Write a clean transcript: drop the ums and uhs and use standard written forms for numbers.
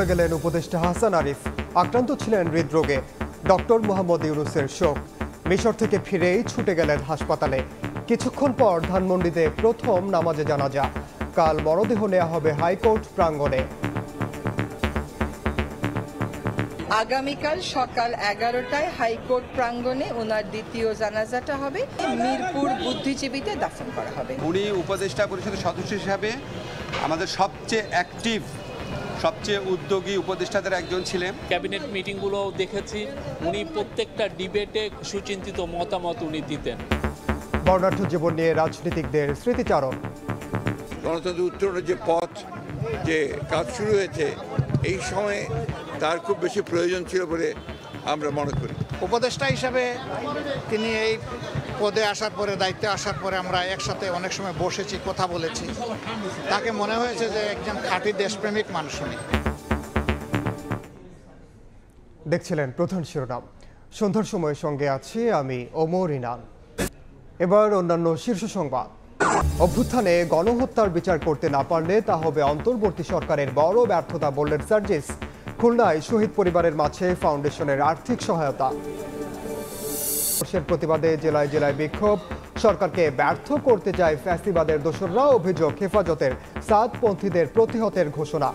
গেলেন উপদেষ্টা হাসান আরিফ। আক্রান্ত ছিলেন হৃদরোগে। ডক্টর মোহাম্মদ ইউনূসের শোক। মিশর থেকে ফিরেই ছুটে গেলেন হাসপাতালে। কিছুক্ষণ পর ধানমন্ডিতে প্রথম নামাজে জানাজা। কাল মরদেহ নেওয়া হবে হাইকোর্ট প্রাঙ্গণে। আগামীকাল সকাল 11টায় হাইকোর্ট প্রাঙ্গণে ওনার দ্বিতীয় জানাজাটা হবে। মিরপুর বুদ্ধিজীবীতে দাফন করা হবে। উনি উপদেষ্টা পরিষদের সদস্য হিসাবে আমাদের সবচেয়ে অ্যাক্টিভ, সবচেয়ে উদ্যোগী উপদেষ্টাদের একজন ছিলেন। ক্যাবিনেট মিটিংগুলো দেখেছি, উনি প্রত্যেকটা ডিবেটে সুচিন্তিত মতামত উনি দিতেন। বর্ণাঢ্য জীবন নিয়ে রাজনীতিকদের স্মৃতিচারণ। গণতন্ত্র উত্তরণের যে পথ, যে কাজ শুরু হয়েছে, এই সময়ে তার খুব বেশি প্রয়োজন ছিল বলে আমরা মনে করি। উপদেষ্টা হিসাবে তিনি এই পদে আসার পরে, দায়িত্বে আসার পরে আমরা একসাথে অনেক সময় বসেছি, কথা বলেছি। তাকে মনে হয়েছে যে একজন খাঁটি দেশপ্রেমিক মানুষ উনি। দেখছিলেন প্রধান শিরোনাম। সন্ধ্যার সময় সঙ্গে আছি আমি ওমর ইনান। এবার অন্যান্য শীর্ষ সংবাদ। অভ্যুত্থানে গণহত্যার বিচার করতে না পারলে তা হবে অন্তর্বর্তী সরকারের বড় ব্যর্থতা বললেন সার্জিস। খুলনায় শহীদ পরিবারের মাঝে ফাউন্ডেশনের আর্থিক সহায়তা। প্রতিবাদে জেলায় জেলায় বিক্ষোভ। সরকারকে ব্যর্থ করতে চায় ফ্যাসিবাদের দোসররা। অভিযোগ হেফাজতের সাদপন্থীদের প্রতিহতের ঘোষণা।